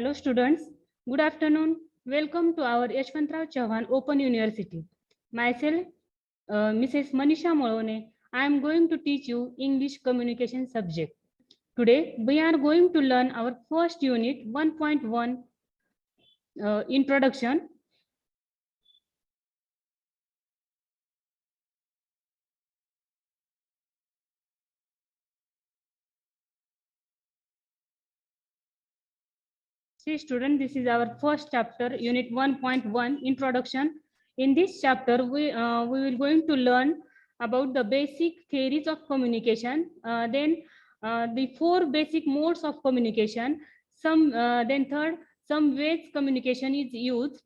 Hello students, good afternoon. Welcome to our Yashwantrao Chauhan Open University. Myself, Mrs. Manisha Molone, I am going to teach you English communication subject. Today, we are going to learn our first unit 1.1 introduction. See student, this is our first chapter, unit 1.1 introduction. In this chapter, we will going to learn about the basic theories of communication, then the 4 basic modes of communication, then third, some ways communication is used,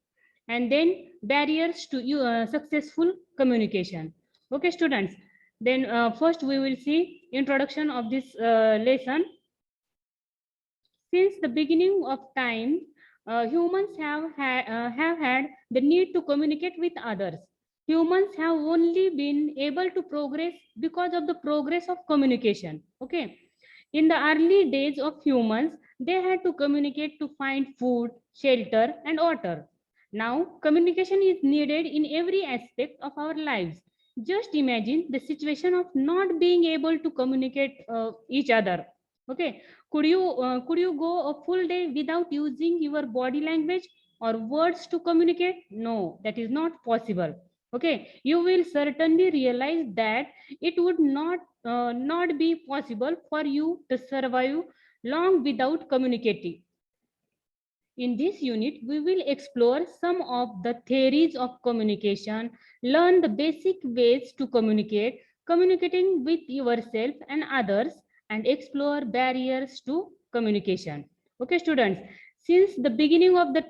and then barriers to successful communication. Okay, students. Then first we will see introduction of this lesson. Since the beginning of time, humans have had the need to communicate with others. Humans have only been able to progress because of the progress of communication. Okay. In the early days of humans, they had to communicate to find food, shelter, and water. Now, communication is needed in every aspect of our lives. Just imagine the situation of not being able to communicate each other. Okay, could you go a full day without using your body language or words to communicate? No, that is not possible. Okay, you will certainly realize that it would not be possible for you to survive long without communicating. In this unit, we will explore some of the theories of communication, learn the basic ways to communicate, communicating with yourself and others, and explore barriers to communication. Okay, students, since the beginning of the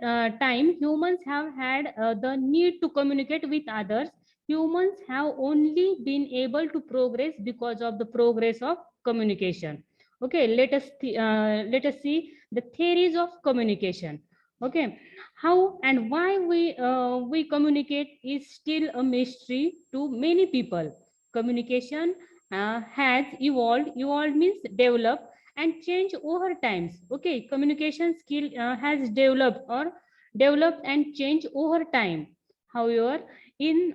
time, humans have had the need to communicate with others. Humans have only been able to progress because of the progress of communication. Okay, let us see the theories of communication. Okay, how and why we communicate is still a mystery to many people. Communication has evolved means developed and changed over times. Okay, communication skill has developed and changed over time. However, in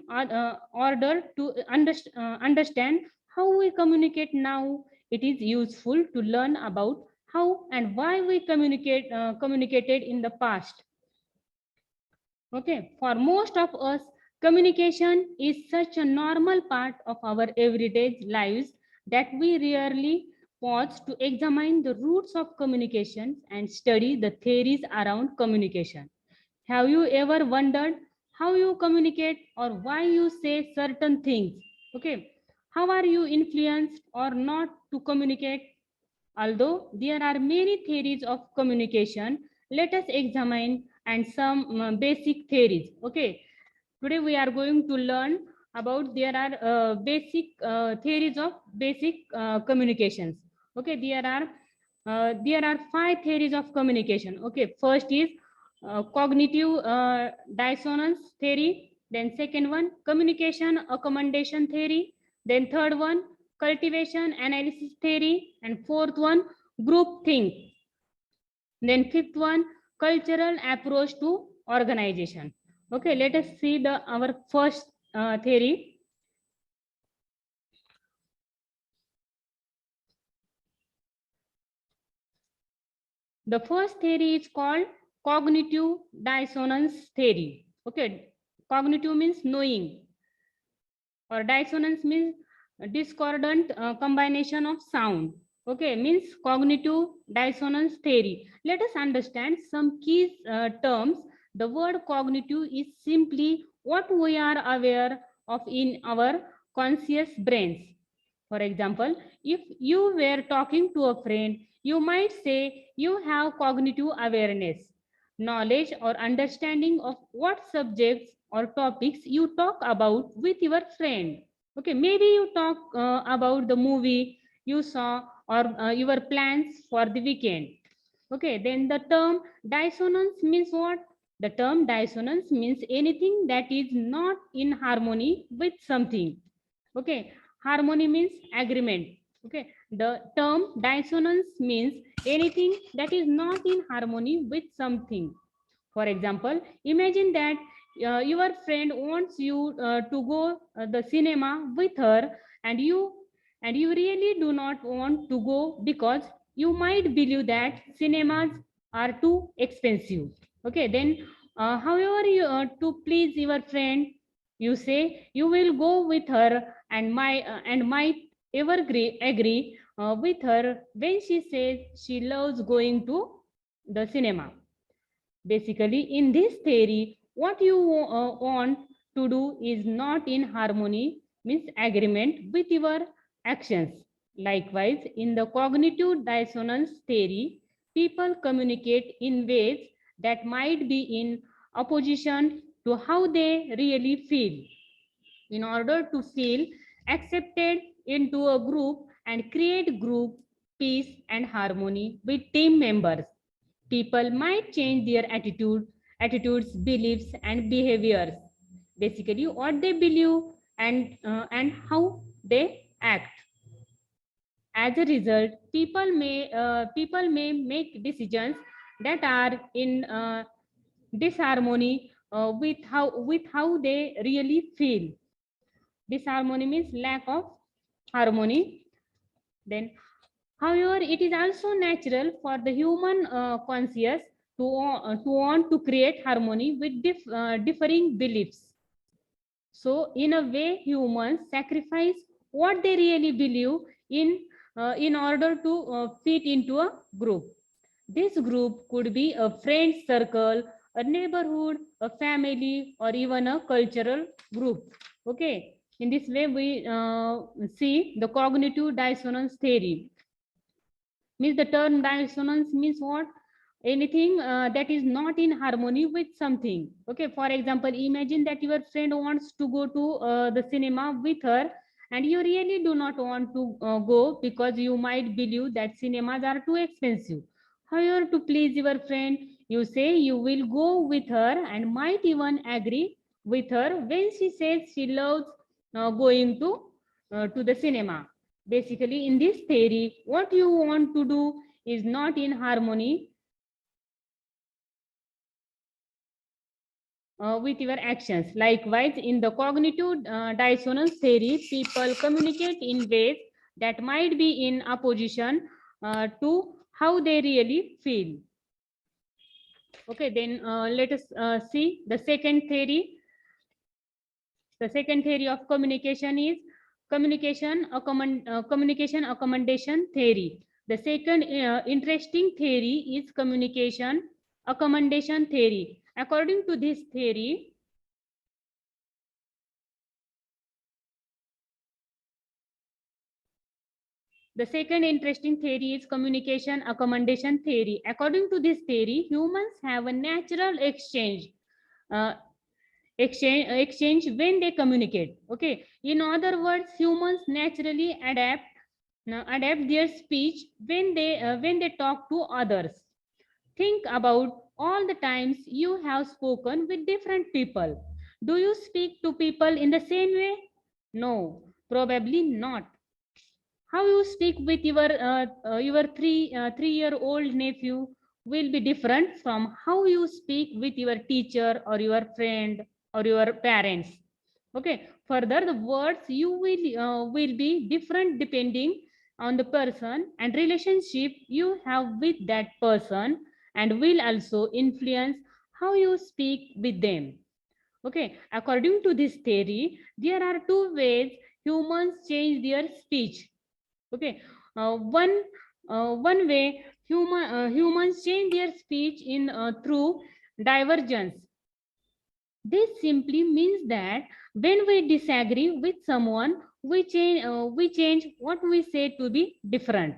order to understand how we communicate now, it is useful to learn about how and why we communicated in the past. Okay, for most of us, communication is such a normal part of our everyday lives that we rarely pause to examine the roots of communication and study the theories around communication. Have you ever wondered how you communicate or why you say certain things? Okay, how are you influenced or not to communicate? Although there are many theories of communication, let us examine and some basic theories. Okay, today we are going to learn about there are basic theories of basic communications. Okay, there are 5 theories of communication. Okay, first is cognitive dissonance theory. Then second one, communication accommodation theory. Then third one, cultivation analysis theory. And fourth one, group think. Then fifth one, cultural approach to organization. Okay, let us see the our first theory. The first theory is called cognitive dissonance theory. Okay, cognitive means knowing, or dissonance means discordant combination of sound. Okay, means cognitive dissonance theory. Let us understand some key terms. The word cognitive is simply what we are aware of in our conscious brains. For example, if you were talking to a friend, you might say you have cognitive awareness, knowledge or understanding of what subjects or topics you talk about with your friend. Okay, maybe you talk about the movie you saw or your plans for the weekend. Okay, then the term dissonance means what? The term dissonance means anything that is not in harmony with something. Okay, harmony means agreement. Okay, the term dissonance means anything that is not in harmony with something. For example, imagine that your friend wants you to go the cinema with her, and you really do not want to go because you might believe that cinemas are too expensive. Okay, then however, to please your friend, you say you will go with her, and might ever agree with her when she says she loves going to the cinema. Basically, in this theory, what you want to do is not in harmony, means agreement with your actions. Likewise, in the cognitive dissonance theory, people communicate in ways that might be in opposition to how they really feel. In order to feel accepted into a group and create group peace and harmony with team members, people might change their attitudes, beliefs, and behaviors. Basically, what they believe and how they act. As a result, people may make decisions that are in disharmony with how they really feel. Disharmony means lack of harmony. Then, however, it is also natural for the human conscious to want to create harmony with differing beliefs. So, in a way, humans sacrifice what they really believe in order to fit into a group. This group could be a friend circle, a neighborhood, a family, or even a cultural group. Okay. In this way, we see the cognitive dissonance theory. Means the term dissonance means what? Anything that is not in harmony with something. Okay, for example, imagine that your friend wants to go to the cinema with her, and you really do not want to go because you might believe that cinemas are too expensive. However, to please your friend, you say you will go with her and might even agree with her when she says she loves going to the cinema. Basically, in this theory, what you want to do is not in harmony with your actions. Likewise, in the cognitive dissonance theory, people communicate in ways that might be in opposition to how they really feel. Okay, then let us see the second theory. The second theory of communication is communication accommodation theory. The second interesting theory is communication accommodation theory. According to this theory, the second interesting theory is communication accommodation theory. According to this theory, humans have a natural uh, exchange when they communicate. Okay, in other words, humans naturally adapt their speech when they talk to others. Think about all the times you have spoken with different people. Do you speak to people in the same way? No, probably not. How you speak with your 3-year-old nephew will be different from how you speak with your teacher or your friend or your parents. Okay, further, the words you will be different depending on the person and relationship you have with that person, and will also influence how you speak with them. Okay, according to this theory, there are two ways humans change their speech. Okay, one way humans change their speech in through divergence. This simply means that when we disagree with someone, we change what we say to be different.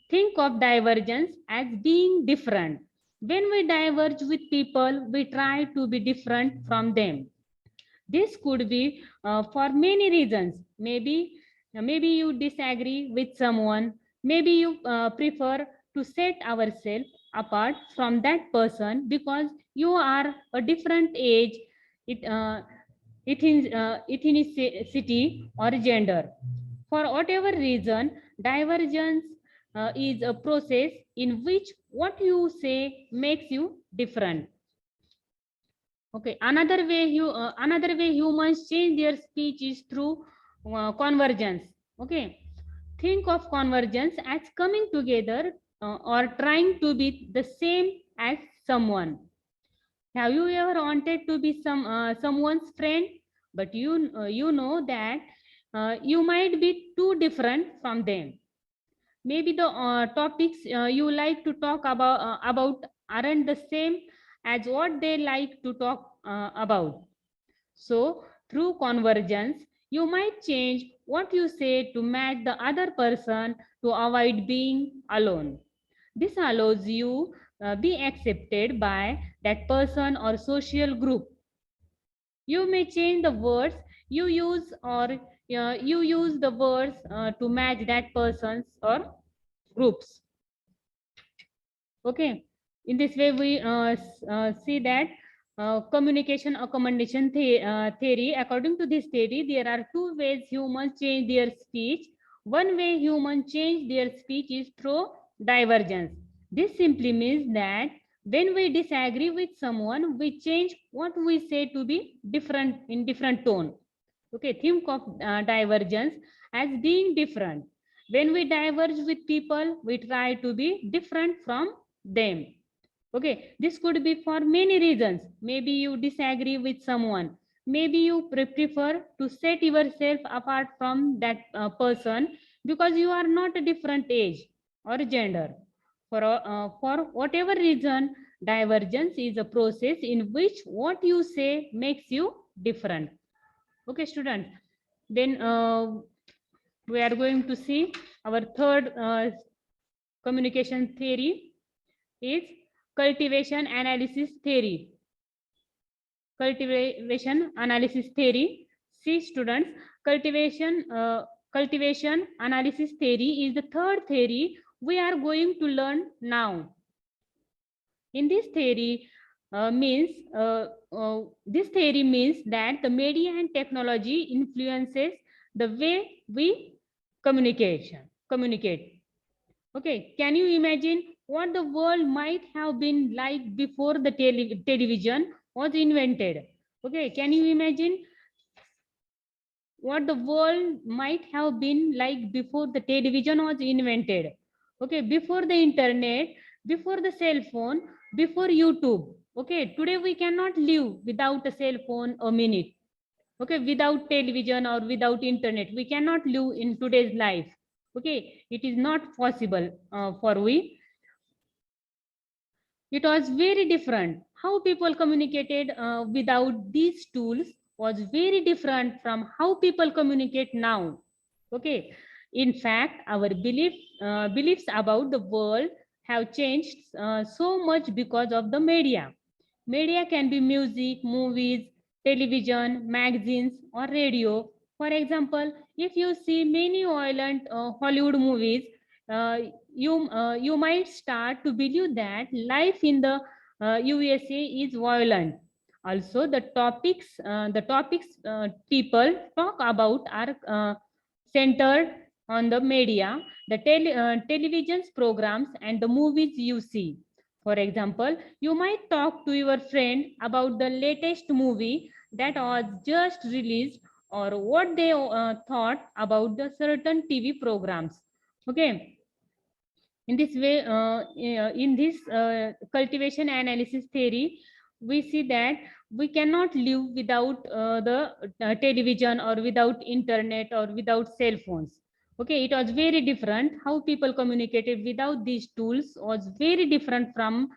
Think of divergence as being different. When we diverge with people, we try to be different from them. This could be for many reasons. Maybe you disagree with someone. Maybe you prefer to set ourselves apart from that person because you are a different age, it, uh, ethnicity or gender. For whatever reason, divergence is a process in which what you say makes you different. Okay, another way humans change their speech is through convergence. Okay, think of convergence as coming together or trying to be the same as someone. Have you ever wanted to be someone's friend, but you know that you might be too different from them? Maybe the topics you like to talk about aren't the same as what they like to talk about. So through convergence, you might change what you say to match the other person to avoid being alone. This allows you be accepted by that person or social group. You may change the words you use, or you use the words to match that person's or groups. Okay, in this way we see that communication accommodation theory. According to this theory, there are two ways humans change their speech. One way humans change their speech is through divergence. This simply means that when we disagree with someone, we change what we say to be different in different tone. Okay, think of divergence as being different. When we diverge with people, we try to be different from them. Okay, this could be for many reasons. Maybe you disagree with someone. Maybe you prefer to set yourself apart from that person because you are not a different age or gender. For whatever reason, divergence is a process in which what you say makes you different. Okay, students. Then we are going to see our third communication theory is cultivation analysis theory. Cultivation analysis theory. See, students, cultivation analysis theory is the third theory we are going to learn now. In this theory, this theory means that the media and technology influences the way we communicate. Okay, can you imagine what the world might have been like before the television was invented? Okay, can you imagine what the world might have been like before the television was invented? Okay, before the internet, before the cell phone, before YouTube. Okay, today we cannot live without a cell phone a minute. Okay, without television or without internet, we cannot live in today's life. Okay, it is not possible for we. It was very different. How people communicated without these tools was very different from how people communicate now. Okay. In fact, our beliefs about the world have changed so much because of the media. Media can be music, movies, television, magazines, or radio. For example, if you see many violent Hollywood movies, uh, you might start to believe that life in the USA is violent. Also, the topics people talk about are centered on the media, the television's programs, and the movies you see. For example, you might talk to your friend about the latest movie that was just released or what they thought about the certain TV programs. Okay, in this way, in this cultivation analysis theory, we see that we cannot live without the television or without internet or without cell phones. Okay, it was very different. How people communicated without these tools was very different from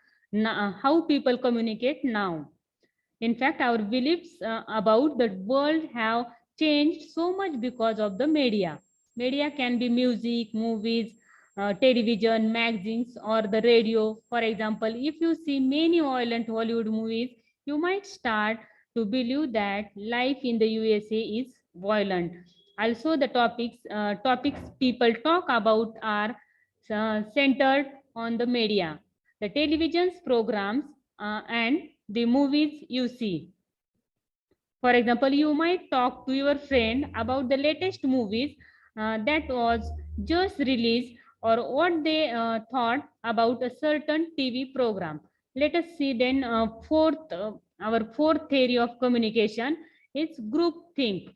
how people communicate now. In fact, our beliefs about the world have changed so much because of the media. Media can be music, movies, television, magazines, or the radio. For example, if you see many violent Hollywood movies, you might start to believe that life in the USA is violent. Also, the topics people talk about are centered on the media, the television's programs, and the movies you see. For example, you might talk to your friend about the latest movies that was just released or what they thought about a certain TV program. Let us see then our fourth theory of communication is group think.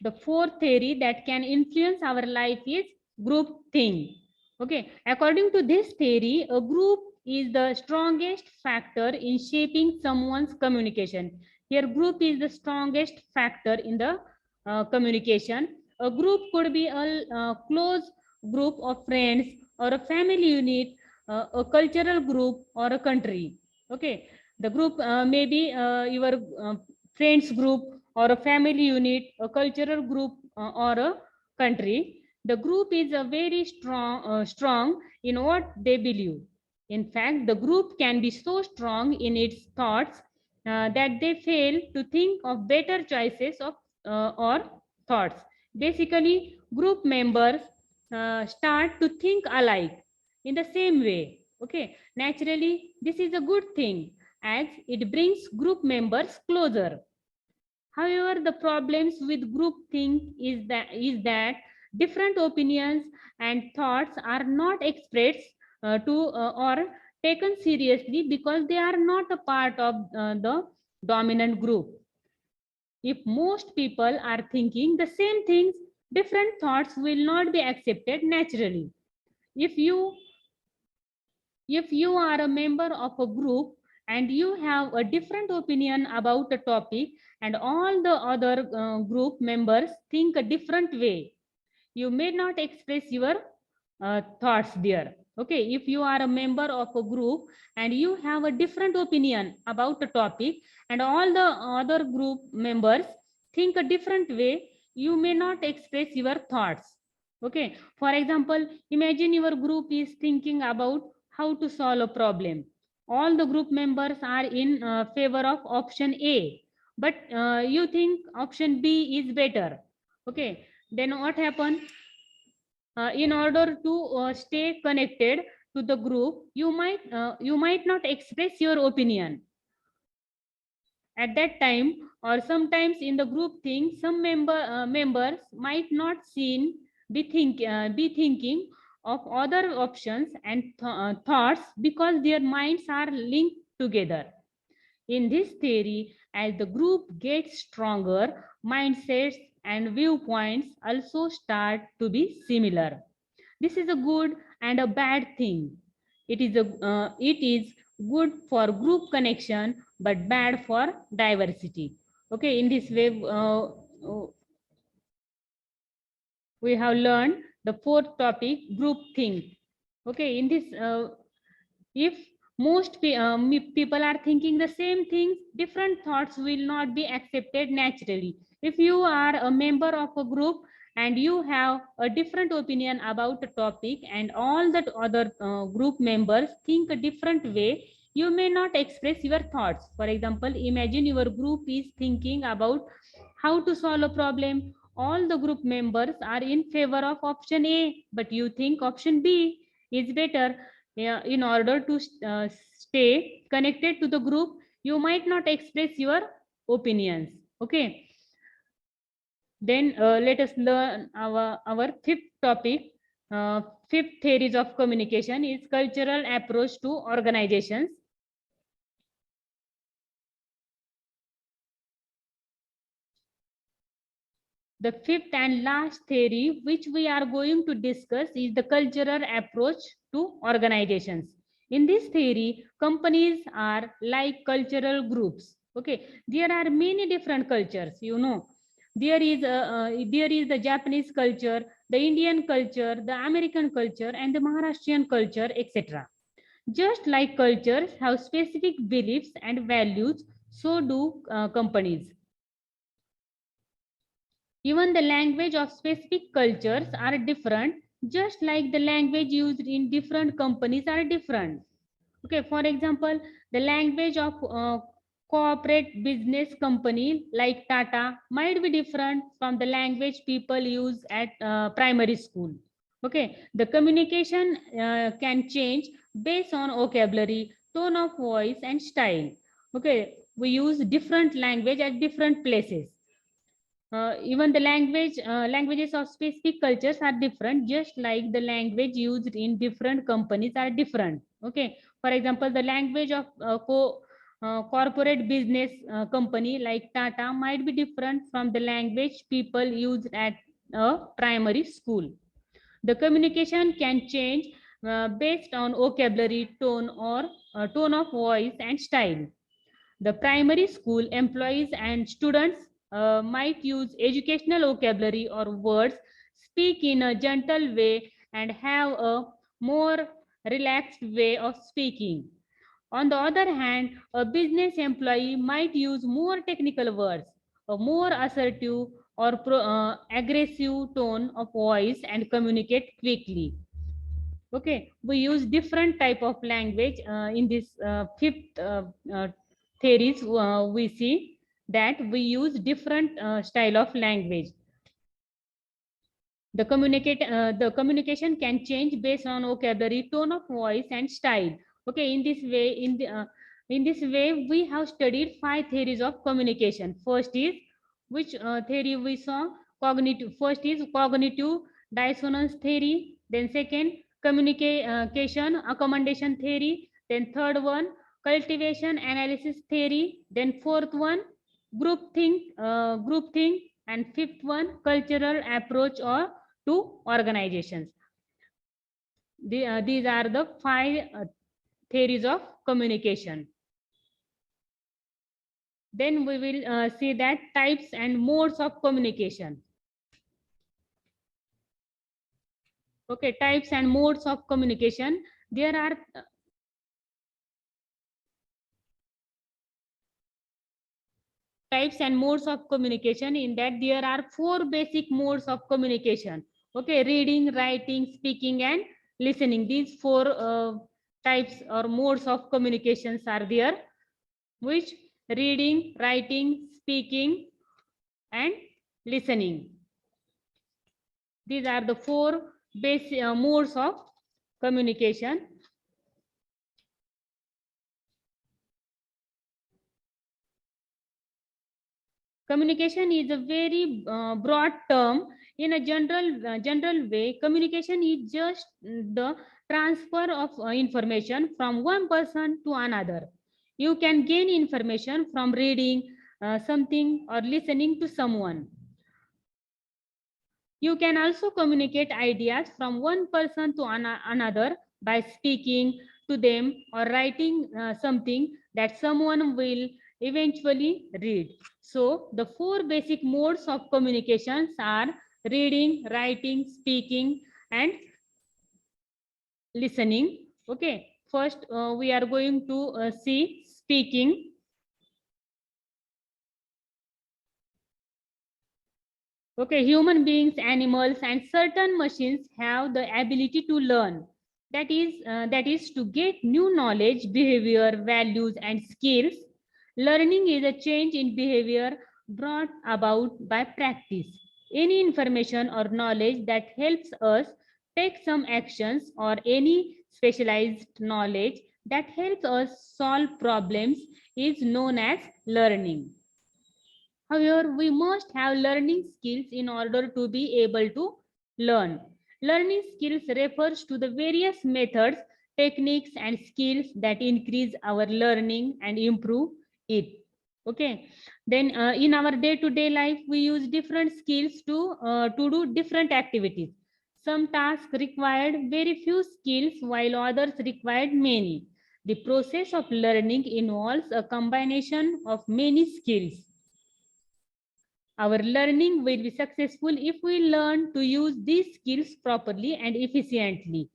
The fourth theory that can influence our life is group think. Okay, according to this theory, a group is the strongest factor in shaping someone's communication. Here, group is the strongest factor in the communication. A group could be a close group of friends or a family unit, a cultural group or a country. Okay, the group may be your friends group or a family unit, a cultural group, or a country. The group is a very strong in what they believe. In fact, the group can be so strong in its thoughts that they fail to think of better choices of or thoughts. Basically, group members start to think alike in the same way. Okay, naturally, this is a good thing as it brings group members closer. However, the problems with groupthink is that different opinions and thoughts are not expressed or taken seriously because they are not a part of the dominant group. If most people are thinking the same things, different thoughts will not be accepted naturally. If you if you are a member of a group and you have a different opinion about a topic and all the other group members think a different way, you may not express your thoughts there. Okay, if you are a member of a group and you have a different opinion about a topic and all the other group members think a different way, you may not express your thoughts. Okay, for example, imagine your group is thinking about how to solve a problem. All the group members are in favor of option A, but you think option B is better. Okay, then what happened? In order to stay connected to the group, you might not express your opinion at that time, or sometimes in the group thing some members might not be thinking of other options and thoughts because their minds are linked together. In this theory, as the group gets stronger, mindsets and viewpoints also start to be similar. This is a good and a bad thing. It is good for group connection but bad for diversity. Okay, in this way, we have learned the fourth topic, group think. Okay, in this, if people are thinking the same things, different thoughts will not be accepted naturally. If you are a member of a group and you have a different opinion about a topic and all the other group members think a different way, you may not express your thoughts. For example, imagine your group is thinking about how to solve a problem. All the group members are in favor of option A, but you think option B is better. Yeah, in order to stay connected to the group, you might not express your opinions. Okay, then let us learn our fifth topic. Fifth theories of communication is cultural approach to organizations. The fifth and last theory which we are going to discuss is the cultural approach to organizations. In this theory, companies are like cultural groups. Okay, there are many different cultures. There is the Japanese culture, the Indian culture, the American culture, and the Maharashtrian culture, etc. Just like cultures have specific beliefs and values, so do companies. Even the language of specific cultures are different, just like the language used in different companies are different. Okay, for example, the language of corporate business company like Tata might be different from the language people use at primary school. Okay, the communication can change based on vocabulary, tone of voice and style. Okay, we use different language at different places. Even the languages of specific cultures are different, just like the language used in different companies are different. Okay, for example, the language of corporate business company like Tata might be different from the language people use at a primary school. The communication can change based on vocabulary, tone, or tone of voice and style. The primary school employees and students might use educational vocabulary or words, speak in a gentle way, and have a more relaxed way of speaking. On the other hand, a business employee might use more technical words, a more assertive or aggressive tone of voice, and communicate quickly. Okay, we use different type of language in this fifth theories. We see that we use different style of language. The communication can change based on vocabulary, tone of voice, and style. Okay, in this way, we have studied 5 theories of communication. First is which theory we saw? Cognitive. First is cognitive dissonance theory. Then second, communication accommodation theory. Then third one, cultivation analysis theory. Then fourth one, group think, and fifth one, cultural approach or to organizations. These are the 5 theories of communication. Then we will see that types and modes of communication. Okay, types and modes of communication. There are types and modes of communication. In that, there are 4 basic modes of communication. Okay, reading, writing, speaking, and listening. These 4 types or modes of communications are there, which reading, writing, speaking, and listening. These are the 4 basic modes of communication. Communication is a very broad term. In a general way, communication is just the transfer of information from one person to another. You can gain information from reading something or listening to someone. You can also communicate ideas from one person to another by speaking to them or writing something that someone will eventually read. So the 4 basic modes of communications are reading, writing, speaking, and listening. Okay, first we are going to see speaking. Okay, human beings, animals, and certain machines have the ability to learn. That is to get new knowledge, behavior, values, and skills. Learning is a change in behavior brought about by practice. Any information or knowledge that helps us take some actions, or any specialized knowledge that helps us solve problems, is known as learning. However, we must have learning skills in order to be able to learn. Learning skills refers to the various methods, techniques, and skills that increase our learning and improve it. Okay. Then in our day-to-day life, we use different skills to do different activities. Some tasks required very few skills, while others required many. The process of learning involves a combination of many skills. Our learning will be successful if we learn to use these skills properly and efficiently.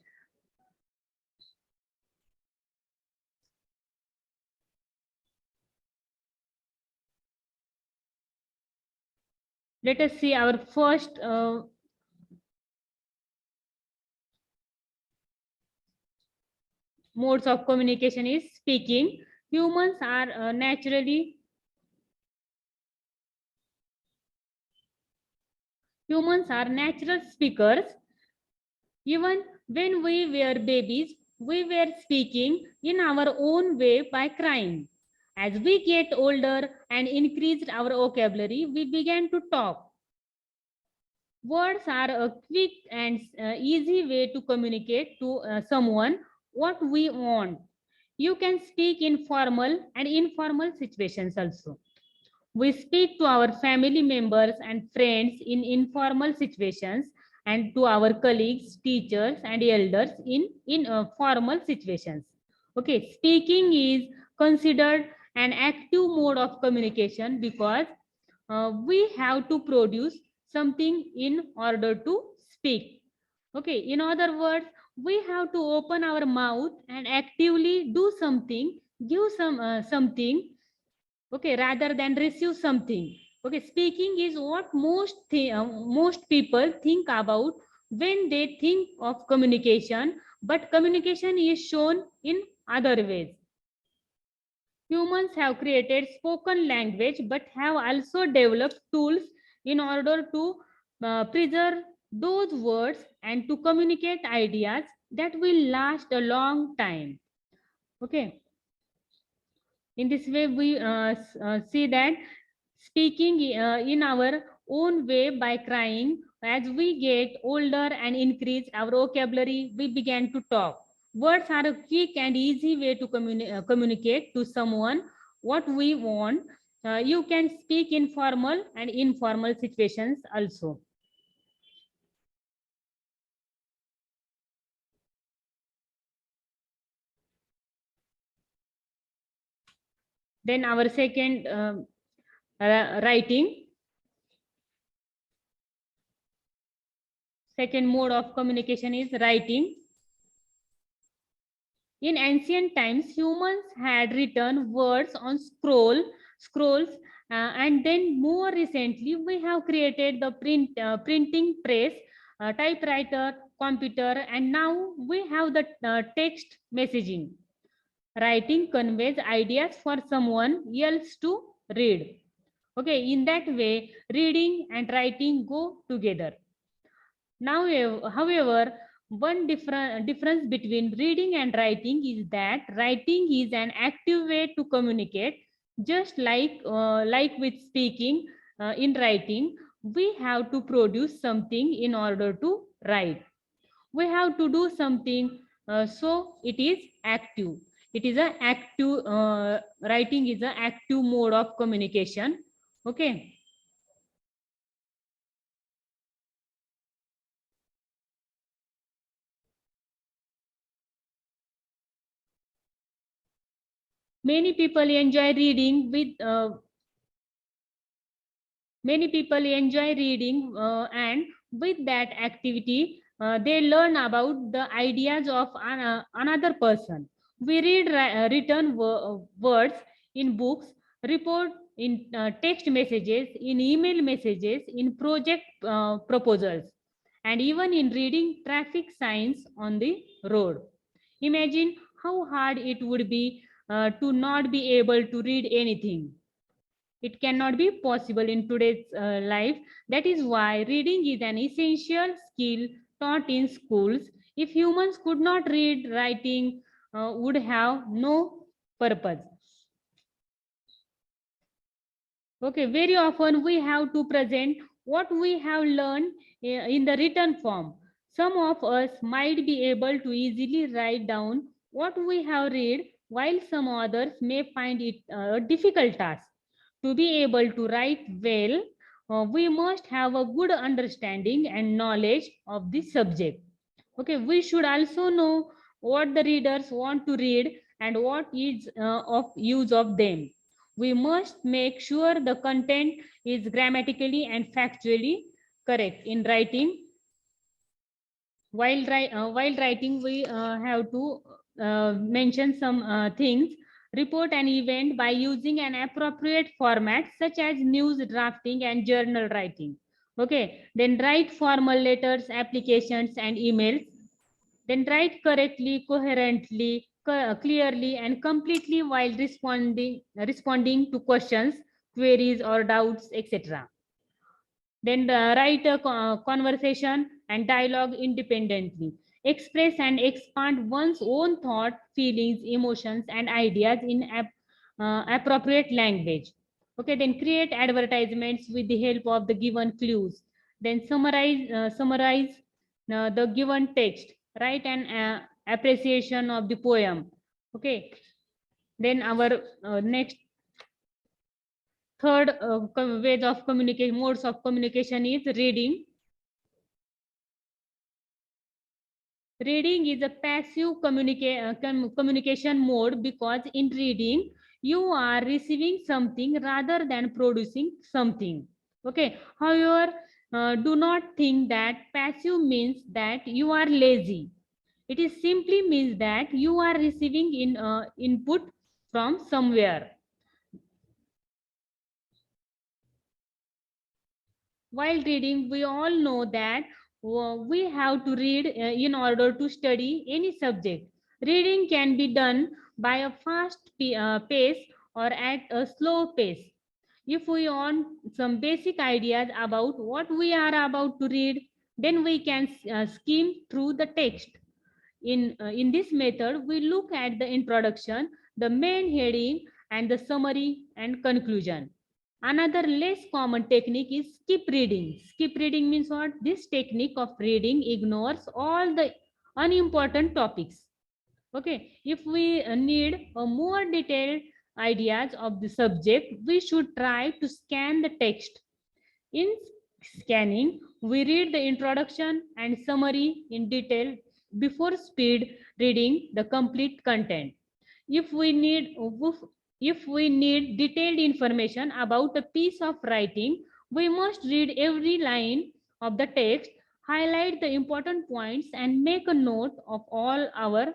Let us see our first modes of communication is speaking. Humans are natural speakers. Even when we were babies, we were speaking in our own way by crying. As we get older and increased our vocabulary, we began to talk. Words are a quick and easy way to communicate to someone what we want. You can speak in formal and informal situations also. We speak to our family members and friends in informal situations and to our colleagues, teachers, and elders in formal situations. Okay, speaking is considered an active mode of communication because we have to produce something in order to speak. Okay, in other words, we have to open our mouth and actively do something, give something, okay, rather than receive something. Okay, speaking is what most people think about when they think of communication, but communication is shown in other ways. Humans have created spoken language but have also developed tools in order to preserve those words and to communicate ideas that will last a long time. Okay, in this way, we see that speaking in our own way by crying, as we get older and increase our vocabulary, we began to talk. Words are a quick and easy way to communicate to someone what we want. You can speak in formal and informal situations also. Then our second writing. Second mode of communication is writing. In ancient times, humans had written words on scrolls, and then more recently, we have created the printing press, typewriter, computer, and now we have the text messaging. Writing conveys ideas for someone else to read. Okay, in that way, reading and writing go together. Now, however, one difference between reading and writing is that writing is an active way to communicate, just like with speaking. In writing, we have to produce something in order to write. We have to do something, so it is active. It is a active writing is an active mode of communication. Okay. Many people enjoy reading with Many people enjoy reading, and with that activity, they learn about the ideas of another person. We read written words in books, report in text messages, in email messages, in project proposals, and even in reading traffic signs on the road. Imagine how hard it would be to not be able to read anything. It cannot be possible in today's life. That is why reading is an essential skill taught in schools. If humans could not read, writing would have no purpose. Okay, very often we have to present what we have learned in the written form. Some of us might be able to easily write down what we have read, while some others may find it a difficult task. To be able to write well, we must have a good understanding and knowledge of the subject. Okay, we should also know what the readers want to read and what is of use of them. We must make sure the content is grammatically and factually correct in writing. While writing, we have to mention some things. Report an event by using an appropriate format such as news drafting and journal writing. Okay, then write formal letters, applications, and emails. Then write correctly, coherently, clearly, and completely while responding to questions, queries, or doubts, etc. Then write a conversation and dialogue independently. express and expand one's own thought, feelings, emotions, and ideas in appropriate language. Okay, then create advertisements with the help of the given clues. Then summarize the given text. Write an appreciation of the poem. Okay, then our next third ways of communication, modes of communication is reading. Reading is a passive communication mode because in reading you are receiving something rather than producing something. Okay. However, do not think that passive means that you are lazy. It is simply means that you are receiving input from somewhere. While reading, we all know that we have to read in order to study any subject. Reading can be done by a fast pace or at a slow pace. If we want some basic ideas about what we are about to read, then we can skim through the text. In this method, we look at the introduction, the main heading, and the summary and conclusion. Another less common technique is skip reading. Skip reading means what? This technique of reading ignores all the unimportant topics. Okay, if we need a more detailed ideas of the subject, we should try to scan the text. In scanning, we read the introduction and summary in detail before speed reading the complete content. If we need if we need detailed information about a piece of writing, we must read every line of the text, highlight the important points, and make a note of all our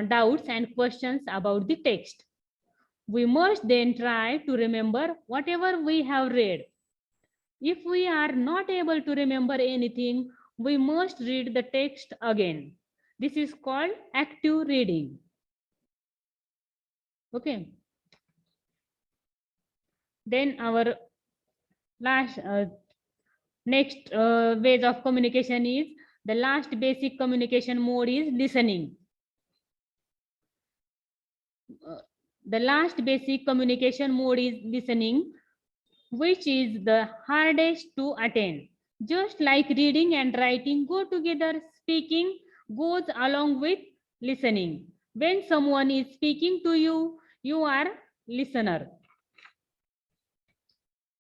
doubts and questions about the text. We must then try to remember whatever we have read. If we are not able to remember anything, we must read the text again. This is called active reading. Okay. Then our last next ways of communication is the last basic communication mode is listening. The last basic communication mode is listening, which is the hardest to attain. Just like reading and writing go together, speaking goes along with listening. When someone is speaking to you, you are listener.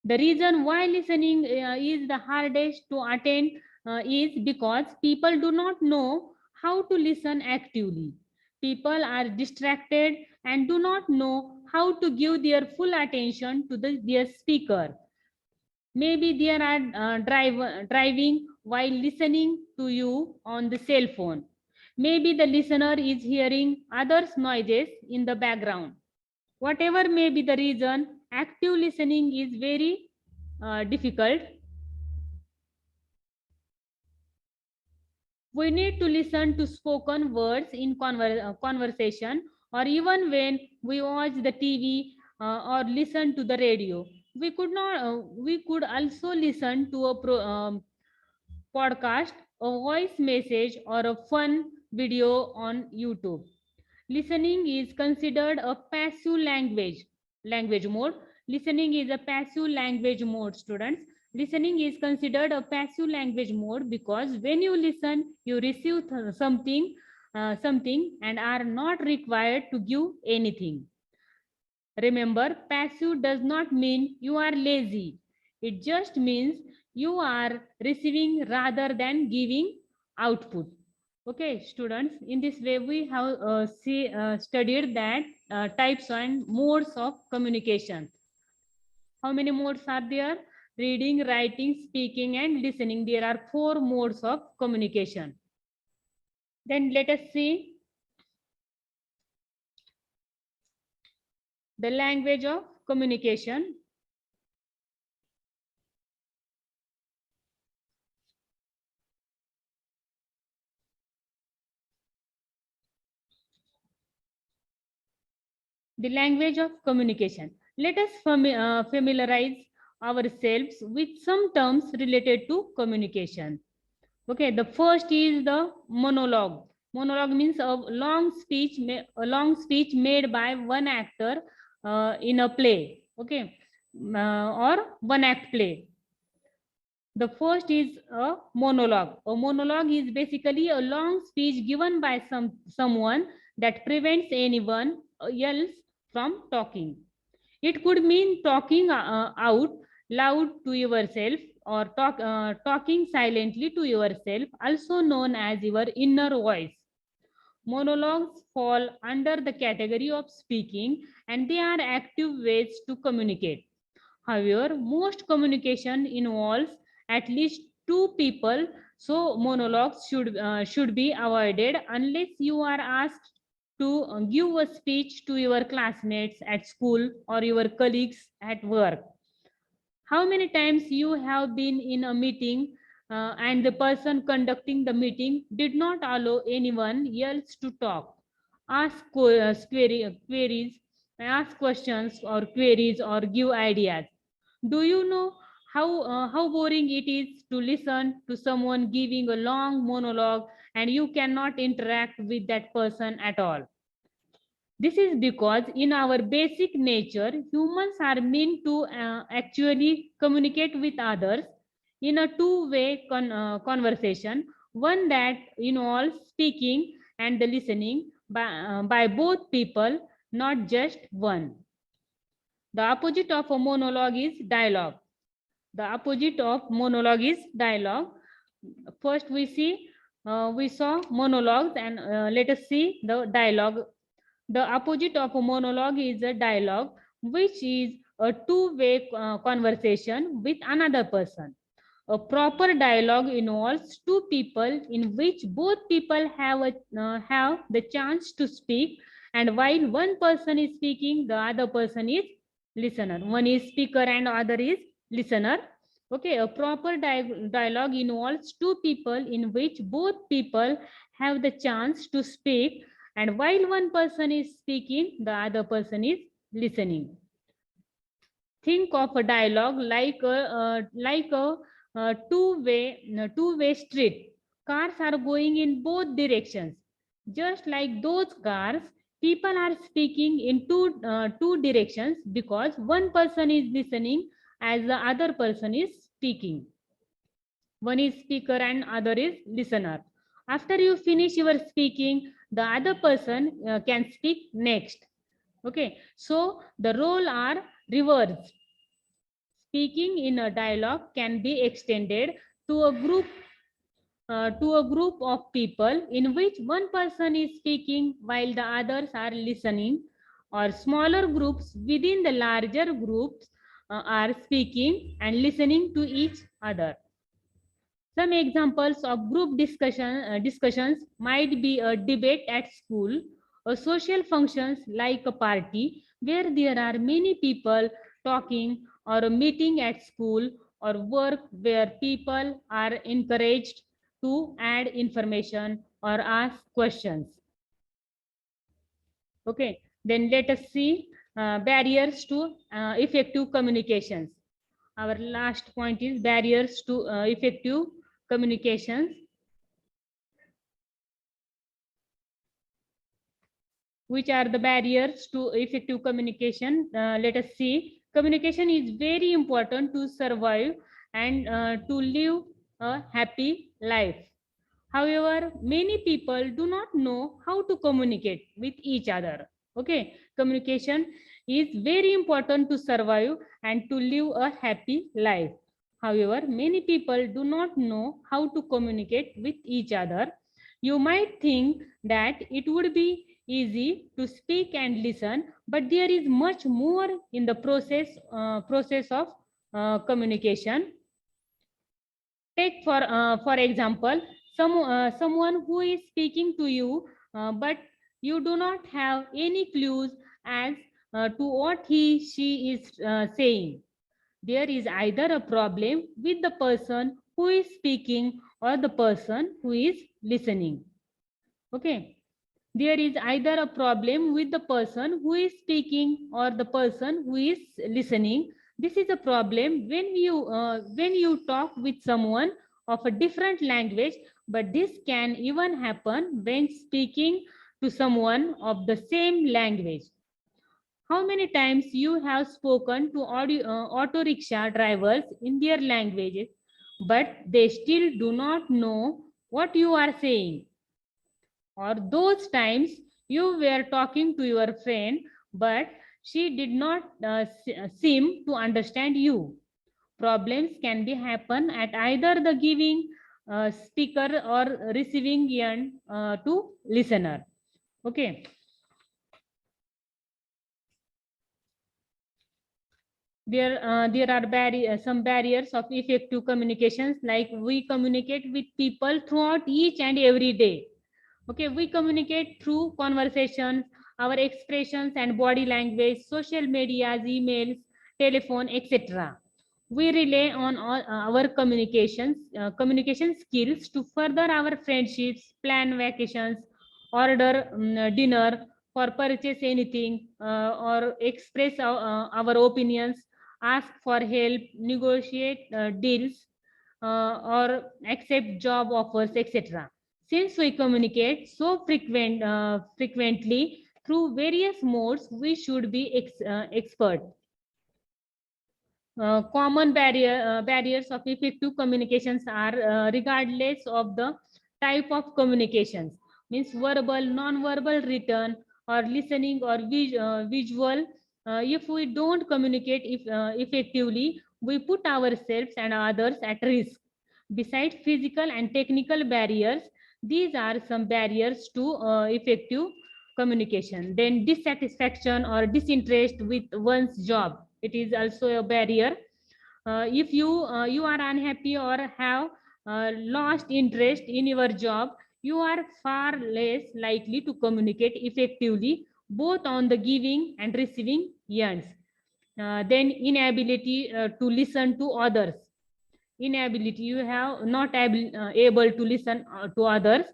The reason why listening is the hardest to attain is because people do not know how to listen actively. People are distracted and do not know how to give their full attention to their speaker. Maybe they are driving while listening to you on the cell phone. Maybe the listener is hearing others' noises in the background. Whatever may be the reason, active listening is very difficult. We need to listen to spoken words in conversation, or even when we watch the TV or listen to the radio. We could also listen to a podcast, a voice message, or a fun video on YouTube. Listening is considered a passive language mode. Listening is a passive language mode, students. Listening is considered a passive language mode because when you listen, you receive something and are not required to give anything. Remember, passive does not mean you are lazy. It just means you are receiving rather than giving output. Okay, students, in this way we have studied that types and modes of communication. How many modes are there? Reading, writing, speaking, and listening. There are 4 modes of communication. Then let us see the language of communication. The language of communication. Let us familiarize ourselves with some terms related to communication. Okay, the first is the monologue. Monologue means a long speech made by one actor in a play, okay, or one act play. The first is a monologue. A monologue is basically a long speech given by someone that prevents anyone else from talking. It could mean talking out loud to yourself or talking silently to yourself, also known as your inner voice. Monologues fall under the category of speaking and they are active ways to communicate. However, most communication involves at least two people, so monologues should be avoided unless you are asked to give a speech to your classmates at school or your colleagues at work. How many times you have been in a meeting and the person conducting the meeting did not allow anyone else to talk, queries, ask questions or queries or give ideas. Do you know how boring it is to listen to someone giving a long monologue and you cannot interact with that person at all? This is because in our basic nature, humans are meant to actually communicate with others in a two-way conversation, one that involves speaking and the listening by both people, not just one. The opposite of a monologue is dialogue. The opposite of monologue is dialogue. First, we saw monologues, and let us see the dialogue. The opposite of a monologue is a dialogue, which is a two-way conversation with another person. A proper dialogue involves two people in which both people have the chance to speak, and while one person is speaking, the other person is listener. One is speaker and other is listener. Okay, a proper dialogue involves two people in which both people have the chance to speak, and while one person is speaking, the other person is listening. Think of a dialogue like a two-way street. Cars are going in both directions. Just like those cars, people are speaking in two directions because one person is listening as the other person is speaking. One is speaker and other is listener. After you finish your speaking, the other person can speak next. Okay, so the role are reversed. Speaking in a dialogue can be extended to a group of people in which one person is speaking while the others are listening, or smaller groups within the larger groups are speaking and listening to each other. Some examples of group discussions might be a debate at school, or social functions like a party where there are many people talking, or a meeting at school or work where people are encouraged to add information or ask questions. Okay, then let us see barriers to effective communications. Our last point is barriers to effective communications. Which are the barriers to effective communication? Let us see. Communication is very important to survive and to live a happy life. However, many people do not know how to communicate with each other. Okay, communication is very important to survive and to live a happy life. However, many people do not know how to communicate with each other. You might think that it would be easy to speak and listen, but there is much more in the process of communication. Take for example, someone who is speaking to you, but you do not have any clues as to what she is saying. There is either a problem with the person who is speaking or the person who is listening. Okay, there is either a problem with the person who is speaking or the person who is listening. This is a problem when you talk with someone of a different language, but this can even happen when speaking to someone of the same language. How many times you have spoken to auto rickshaw drivers in their languages, but they still do not know what you are saying? Or those times you were talking to your friend, but she did not seem to understand you. Problems can be happen at either the giving speaker or receiving end to listener. Okay. There are some barriers of effective communications, like we communicate with people throughout each and every day. Okay, we communicate through conversations, our expressions and body language, social medias, emails, telephone, etc. We rely on all, our communication skills to further our friendships, plan vacations, order dinner, for purchase anything, or express our opinions, ask for help, negotiate deals, or accept job offers, etc. Since we communicate so frequently through various modes, we should be expert. Barriers of effective communications are regardless of the type of communications, means verbal, non-verbal, written, or listening, or visual. If we don't communicate effectively, we put ourselves and others at risk. Besides physical and technical barriers, these are some barriers to effective communication. Then dissatisfaction or disinterest with one's job, it is also a barrier. If you are unhappy or have lost interest in your job, you are far less likely to communicate effectively both on the giving and receiving ends. Then inability to listen to others. Inability, you have not able to listen to others.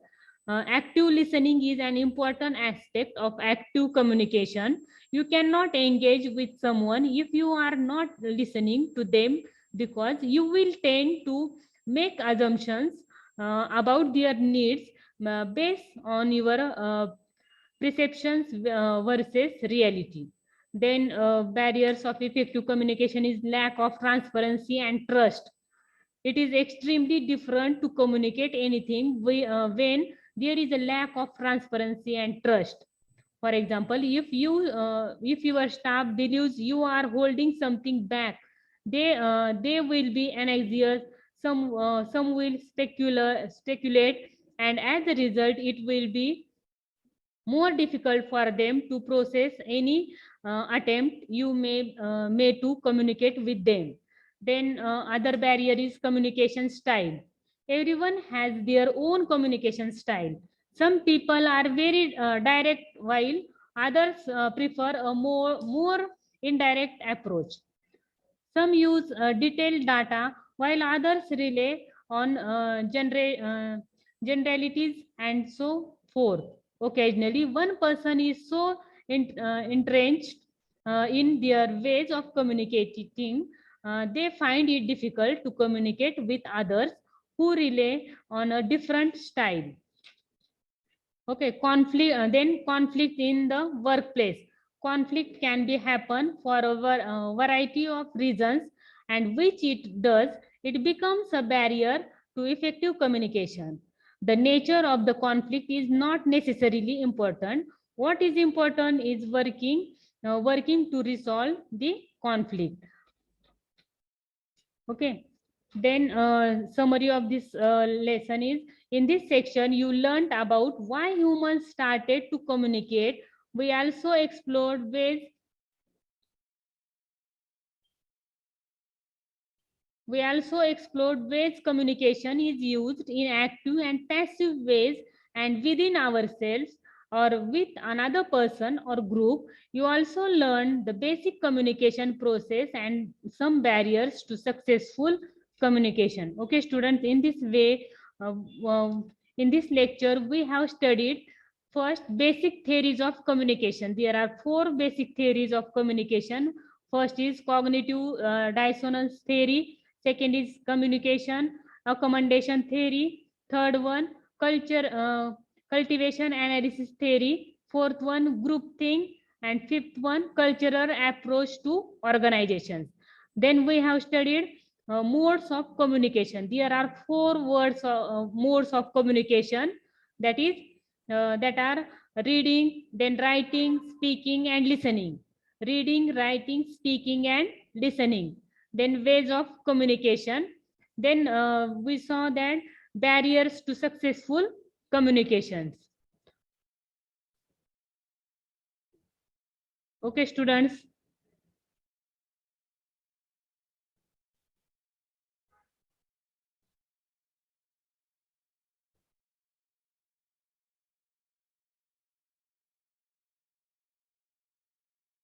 Active listening is an important aspect of active communication. You cannot engage with someone if you are not listening to them, because you will tend to make assumptions about their needs based on your perceptions versus reality. Then barriers of effective communication is lack of transparency and trust. It is extremely different to communicate anything when there is a lack of transparency and trust. For example, if your staff believes you are holding something back, they will be anxious. Some will speculate, and as a result, it will be more difficult for them to process any attempt you may to communicate with them. Then other barrier is communication style. Everyone has their own communication style. Some people are very direct, while others prefer a more indirect approach. Some use detailed data, while others rely on generalities and so forth. Occasionally, one person is so entrenched in their ways of communicating, they find it difficult to communicate with others who rely on a different style. Okay, then conflict in the workplace. Conflict can be happen for a variety of reasons, and which it does, it becomes a barrier to effective communication. The nature of the conflict is not necessarily important. What is important is working to resolve the conflict. Okay. Then summary of this lesson is, in this section you learned about why humans started to communicate. We also explored ways communication is used in active and passive ways, and within ourselves or with another person or group. You also learn the basic communication process and some barriers to successful communication. Okay, students, in this way, uh, in this lecture, we have studied first basic theories of communication. There are 4 basic theories of communication. First is cognitive dissonance theory. Second is communication, accommodation theory. Third one, cultivation analysis theory. Fourth one, groupthink. And fifth one, cultural approach to organizations. Then we have studied modes of communication. There are four modes of communication, that is that are reading, then writing, speaking, and listening. Reading, writing, speaking, and listening. Then ways of communication. Then we saw that barriers to successful communications. Okay, students.